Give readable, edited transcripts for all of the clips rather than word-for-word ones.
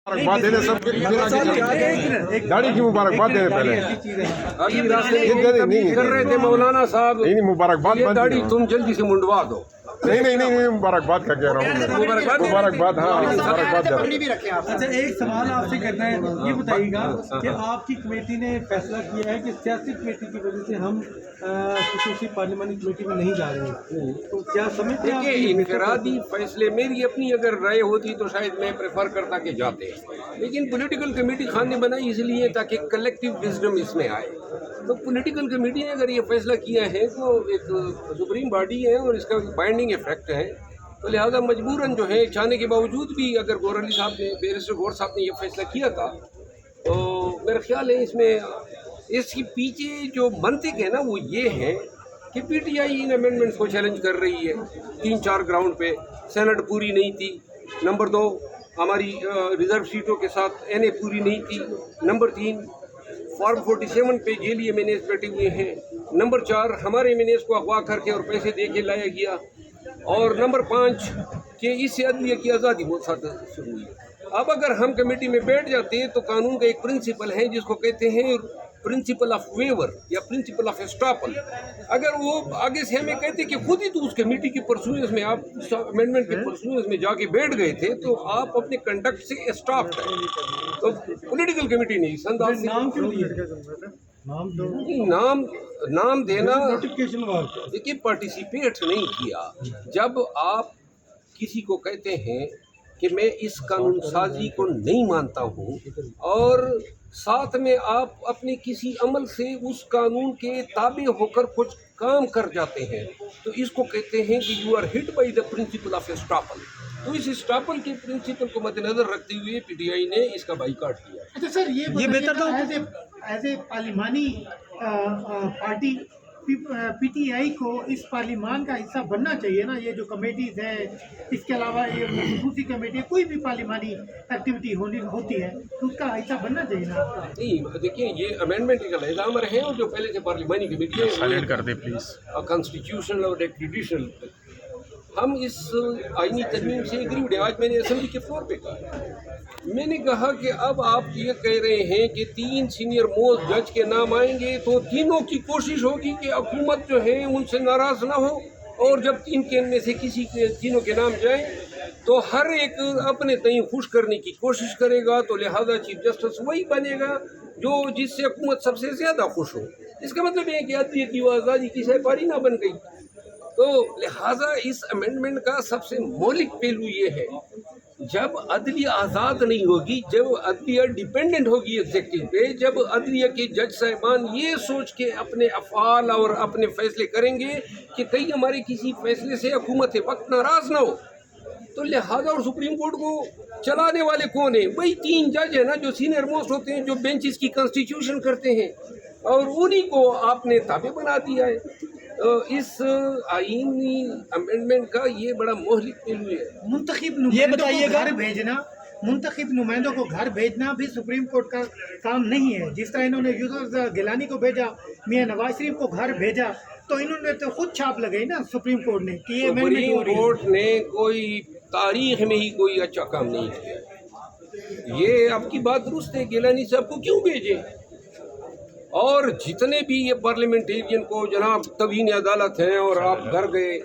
مبارکباد دینے سب گاڑی کی مبارکباد دینے پہلے ابھی راستے کر رہے تھے مولانا صاحب نہیں مبارکباد یہ گاڑی تم جلدی سے منڈوا دو. نہیں مبارکباد کا کہہ رہا ہوں مبارکباد. ہاں مبارکباد. اچھا ایک سوال آپ سے کرنا ہے, یہ بتائیے گا کہ آپ کی کمیٹی نے فیصلہ کیا ہے کہ سیاسی کمیٹی کی وجہ سے ہم خصوصی پارلیمانی کمیٹی میں نہیں جا رہے ہیں, تو کیا سمجھتے ہیں؟ دیکھیے انفرادی فیصلے میری اپنی اگر رائے ہوتی تو شاید میں پریفر کرتا کہ جاتے, لیکن پولیٹیکل کمیٹی خان نے بنائی اس لیے تاکہ کلیکٹیو وزڈم اس میں آئے. تو پولیٹیکل کمیٹی نے اگر یہ فیصلہ کیا ہے تو ایک سپریم باڈی ہے اور اس کا بائنڈنگ افیکٹ ہے, تو لہٰذا مجبوراً جو ہے چاہنے کے باوجود بھی اگر گور علی صاحب نے بیرسٹر گور صاحب نے یہ فیصلہ کیا تھا تو میرا خیال ہے اس کی پیچھے جو منطق ہے نا وہ یہ ہے کہ P T I in amendments کو چیلنج کر رہی ہے 3-4 گراؤنڈ پہ. سینٹ پوری نہیں تھی, نمبر 2 ہماری ریزرو سیٹوں کے ساتھ این اے پوری نہیں تھی, نمبر 3 فارم 47 پہ جیلی ایم این ایز بیٹھے ہوئے ہیں, نمبر 4 ہمارے ایم این ایز کو اغوا کر کے اور پیسے دے کے لایا گیا, اور نمبر 5 کہ اس سے عدلیہ کی آزادی بہت زیادہ شروع ہوئی. اب اگر ہم کمیٹی میں بیٹھ جاتے ہیں تو قانون کا ایک پرنسپل ہے جس کو کہتے ہیں پرنسپل آف ویور یا پرنسپل آف اسٹاپل. اگر وہ آگے سے ہمیں کہتے کہ خود ہی تو اس کمیٹی کی پرسوئنس میں آپ امینڈمنٹ کی پرسوئنس میں جا کے بیٹھ گئے تھے تو آپ اپنے کنڈکٹ سے اسٹاپ ہیں. تو پولیٹیکل کمیٹی نہیں نام دینا دیکھیے پارٹیسپیٹ نہیں کیا. جب آپ کسی کو کہتے ہیں کہ میں اس قانون سازی کو نہیں مانتا ہوں اور ساتھ میں آپ اپنے کسی عمل سے اس قانون کے تابع ہو کر کچھ کام کر جاتے ہیں تو اس کو کہتے ہیں کہ you are hit by the principle of estoppel. تو اس اسٹاپل کے پرنسپل کو مد نظر رکھتے ہوئے پی ٹی آئی نے اس کا بائیکاٹ کیا. اچھا سر یہ بہتر تھا ایز اے پارلیمانی پارٹی پی ٹی آئی کو اس پارلیمان کا حصہ بننا چاہیے نا. یہ جو کمیٹیز ہیں, اس کے علاوہ یہ خصوصی کمیٹی, کوئی بھی پارلیمانی ایکٹیویٹی ہوتی ہے تو اس کا حصہ بننا چاہیے نا. نہیں دیکھیے یہ امینڈمنٹ کا لحظہ امر ہے اور جو پہلے سے پارلیمانی کمیٹی ہے سائلنٹ کر دے پلیز. کانسٹیٹیوشنل اور ایکٹیویشنل ہم اس آئینی ترمیم سے ایگریڈ ہیں. آج میں نے اسمبلی کے فلور پہ کہا, میں نے کہا کہ اب آپ یہ کہہ رہے ہیں کہ 3 سینئر موسٹ جج کے نام آئیں گے تو تینوں کی کوشش ہوگی کہ حکومت جو ہے ان سے ناراض نہ ہو, اور جب 3 کے میں سے کسی کے تینوں کے نام جائیں تو ہر ایک اپنے تئیں خوش کرنے کی کوشش کرے گا, تو لہذا چیف جسٹس وہی بنے گا جو جس سے حکومت سب سے زیادہ خوش ہو. اس کا مطلب یہ ہے کہ عدلیہ کی وہ آزادی کی سہپاری نہ بن گئی. تو لہٰذا اس امینڈمنٹ کا سب سے مولک پہلو یہ ہے جب عدلیہ آزاد نہیں ہوگی, جب عدلیہ ڈیپینڈنٹ ہوگی ایگزیکٹو پہ, جب عدلیہ کے جج صاحبان یہ سوچ کے اپنے افعال اور اپنے فیصلے کریں گے کہ کہیں ہمارے کسی فیصلے سے حکومت وقت ناراض نہ ہو, تو لہٰذا اور سپریم کورٹ کو چلانے والے کون ہیں؟ وہی 3 جج ہیں نا جو سینئر موسٹ ہوتے ہیں, جو بینچز کی کانسٹیٹیوشن کرتے ہیں, اور انہی کو آپ نے تابع بنا دیا ہے. اس آئینی امینڈمنٹ کا یہ بڑا مہلک پہلو ہے. منتخب نمائندوں کو گھر بھیجنا, منتخب نمائندوں کو گھر بھیجنا بھی سپریم کورٹ کا کام نہیں ہے. جس طرح انہوں نے یوسف گیلانی کو بھیجا, میاں نواز شریف کو گھر بھیجا, تو انہوں نے تو خود چھاپ لگائی نا سپریم کورٹ نے کہ یہ سپریم کورٹ نے کوئی تاریخ میں ہی کوئی اچھا کام نہیں کیا. یہ آپ کی بات درست ہے, گیلانی صاحب کو کیوں بھیجے؟ اور جتنے بھی یہ پارلیمنٹیرین کو جناب توہین عدالت ہیں اور آپ گھر گئے,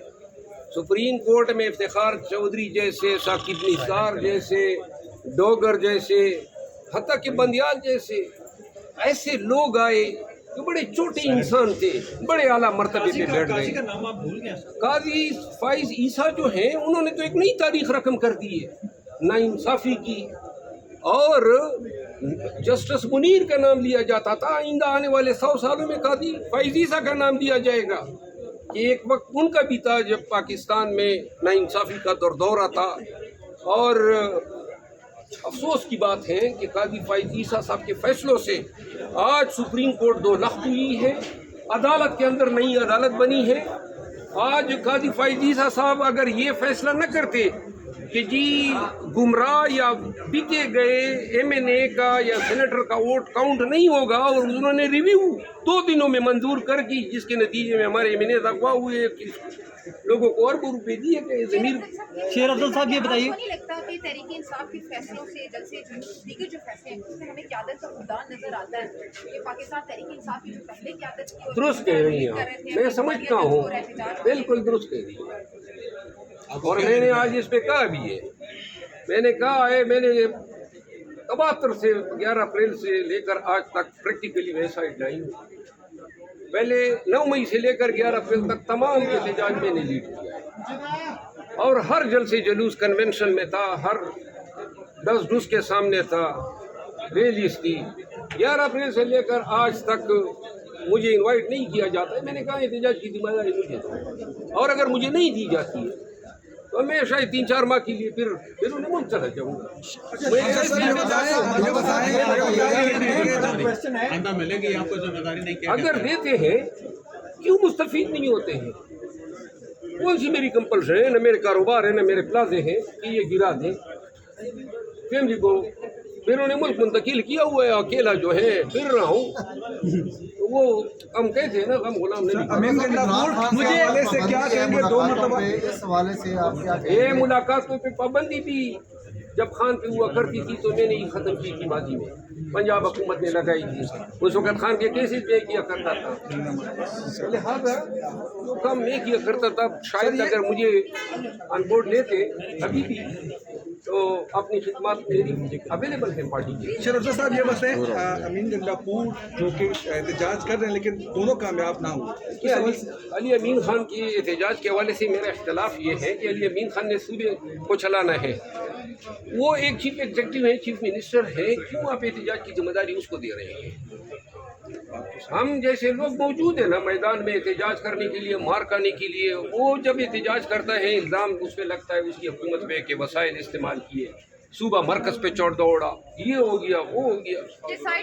سپریم کورٹ میں افتخار چودھری جیسے, ثاقب نثار جیسے, ڈوگر جیسے, حتیٰ کہ بندیال جیسے ایسے لوگ آئے جو بڑے چھوٹے انسان تھے, بڑے اعلیٰ مرتبے پہ بیٹھ گئے. قاضی فائز عیسیٰ جو ہیں انہوں نے تو ایک نئی تاریخ رقم کر دی ہے ناانصافی کی, اور جسٹس منیر کا نام لیا جاتا تھا, آئندہ آنے والے 100 سالوں میں قاضی فائز عیسیٰ کا نام لیا جائے گا کہ ایک وقت ان کا بھی تھا جب پاکستان میں ناانصافی کا دورہ تھا. اور افسوس کی بات ہے کہ قاضی فائز عیسیٰ صاحب کے فیصلوں سے آج سپریم کورٹ 2 لخت ہوئی ہے, عدالت کے اندر نئی عدالت بنی ہے. آج قاضی فائز عیسیٰ صاحب اگر یہ فیصلہ نہ کرتے کہ جی گمراہ یا بکے گئے MNA کا یا سینیٹر کا ووٹ کاؤنٹ نہیں ہوگا، اور انہوں نے ریویو 2 دنوں میں منظور کر کی، جس کے نتیجے میں ہمارے MNA اغوا ہوئے، لوگوں کو اربوں روپے دیے گئے ضمیر۔ شیر افضل صاحب یہ بتائیے، نہیں لگتا کہ تحریک انصاف کے فیصلوں سے جلسے دیگر جو فیصلے ہیں اس میں ہمیں قیادت کا فقدان نظر آتا ہے کہ پاکستان تحریک انصاف کی جو پہلے قیادت تھی درست کہہ رہی ہیں، میں سمجھتا ہوں، بالکل درست کہہ رہی ہیں، اور میں نے آج اس پہ کہا بھی ہے، میں نے کہا ہے، میں نے 72 سے 11 اپریل سے لے کر آج تک پریکٹیکلی ویسا لائن پہلے 9 مئی سے لے کر 11 اپریل تک تمام احتجاج میں نے لیڈ کیا ہے، اور ہر جلسے جلوس کنونشن میں تھا، ہر 10 ڈس کے سامنے تھا، ریلیز تھی۔ 11 اپریل سے لے کر آج تک مجھے انوائٹ نہیں کیا جاتا ہے، میں نے کہا احتجاج کی ذمہ داری مجھے دو، اور اگر مجھے نہیں دی جاتی ہے تو میں شاید 3-4 ماہ کے لیے پھر انہیں ملک چلا جاؤں گا۔ اگر دیتے ہیں کیوں مستفید نہیں ہوتے ہیں؟ کون سی میری کمپلشن ہے؟ نہ میرے کاروبار ہے، نہ میرے پلازے ہیں کہ یہ گرا دیں فیملی کو۔ پھر انہیں ملک منتقل کیا ہوا ہے، اکیلا جو ہے پھر رہا ہوں، وہ ہم کہتے ہیں نا ہم غلام نہیں۔ مجھے سے کیا کہیں گے 2 مرتبہ اس حوالے سے آپ کیا کہیں گے؟ ملاقاتوں پہ پابندی بھی جب خان پہ ہوا کرتی تھی تو میں نے یہ ختم کی تھی ماضی میں، پنجاب حکومت نے لگائی تھی، اس وقت خان کے کیسز پہ کیا کرتا تھا، لہٰذا جو کام میں کیا کرتا تھا شاید اگر مجھے آن بورڈ لیتے ابھی بھی تو اپنی خدمات میری اویلیبل ہیں پارٹی کی۔ شیر افضل صاحب یہ بتائیں، امین گنڈاپور جو کہ احتجاج کر رہے ہیں لیکن دونوں کامیاب نہ ہوں، علی امین خان کی احتجاج کے حوالے سے میرا اختلاف یہ ہے کہ علی امین خان نے صوبے کو چلانا ہے، وہ ایک چیف ایگزیکٹو ہے، چیف منسٹر ہے، کیوں آپ احتجاج کی ذمہ داری اس کو دے رہے ہیں؟ ہم جیسے لوگ موجود ہیں نا میدان میں احتجاج کرنے کے لیے، مار کھانے کے لیے، وہ جب احتجاج کرتا ہے الزام اس پہ لگتا ہے اس کی حکومت پہ کہ وسائل استعمال کیے، صوبہ مرکز پہ چڑھ دوڑا، یہ ہو گیا وہ ہو گیا۔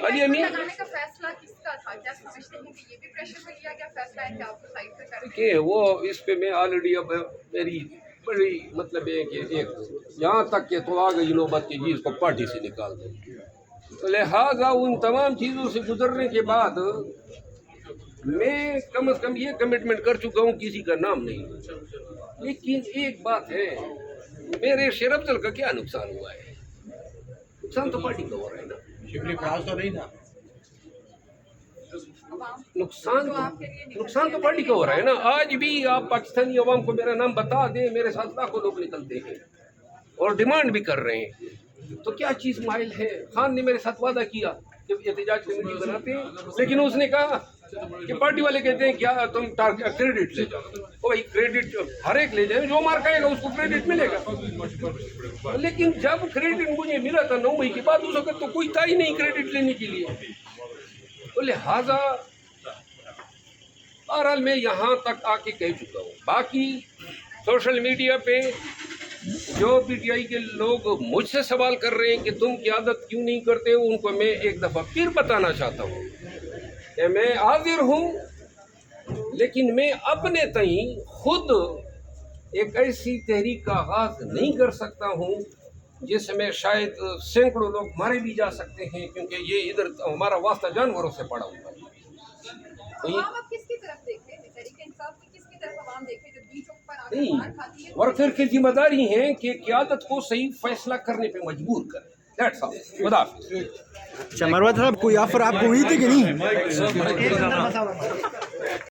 علی امین لگانے کا فیصلہ کس کا تھا؟ کیا سمجھتے ہیں کہ یہ بھی پریشر میں لیا گیا فیصلہ ہے کہ آپ کو سائڈ پہ کریں؟ کہ وہ اس پہ میں آلریڈی اب میری بڑی مطلب ہے کہ ایک یہاں تک کہ تو آ گئی نوبت کی جی اس کو پارٹی سے نکال دیں، تو لہٰذا ان تمام چیزوں سے گزرنے کے بعد میں کم از کم یہ کمٹمنٹ کر چکا ہوں کسی کا نام نہیں، لیکن ایک بات ہے، میرے شیر افضل کا کیا نقصان ہوا ہے؟ نقصان تو پارٹی کا ہو رہا ہے نا، نقصان تو پارٹی کا ہو رہا ہے نا۔ آج بھی آپ پاکستانی عوام کو میرا نام بتا دیں، میرے ساتھ لاکھوں لوگ نکلتے ہیں اور ڈیمانڈ بھی کر رہے ہیں، تو کیا چیز مائل ہے؟ خان نے میرے ساتھ وعدہ کیا جب احتجاج کمیٹی بناتے ہیں، لیکن اس نے کہا کہ پارٹی والے کہتے ہیں کیا تم کریڈٹ لے جاؤ، تو بھائی کریڈٹ ہر ایک لے جائیں، جو مارک آئے گا اس کو کریڈٹ ملے گا، لیکن جب کریڈٹ مجھے ملا تھا 9 مئی کے بعد اس وقت تو کوئی تھا ہی نہیں کریڈٹ لینے کے لیے، تو لہٰذا بہرحال میں یہاں تک آ کے کہہ چکا ہوں۔ باقی سوشل میڈیا پہ جو PTI کے لوگ مجھ سے سوال کر رہے ہیں کہ تم قیادت کیوں نہیں کرتے ہو، ان کو میں ایک دفعہ پھر بتانا چاہتا ہوں کہ میں حاضر ہوں، لیکن میں اپنے تئیں خود ایک ایسی تحریک کا آغاز نہیں کر سکتا ہوں جس میں شاید سینکڑوں لوگ مارے بھی جا سکتے ہیں، کیونکہ یہ ادھر ہمارا واسطہ جانوروں سے پڑا ہوا ہے۔ عوام اب کس کی طرف دیکھتے ہیں؟ تحریک انصاف کی کس کی طرف عوام دیکھتے ہیں جو بیچ پر آ کر نہیں، مار کھاتی ہے؟ ورکر کی ذمہ داری ہے کہ قیادت کو صحیح فیصلہ کرنے پہ مجبور کرے۔ That's all. خدا حافظ۔ مروت صاحب کوئی آفر آپ کو ہوئی تھی کہ نہیں؟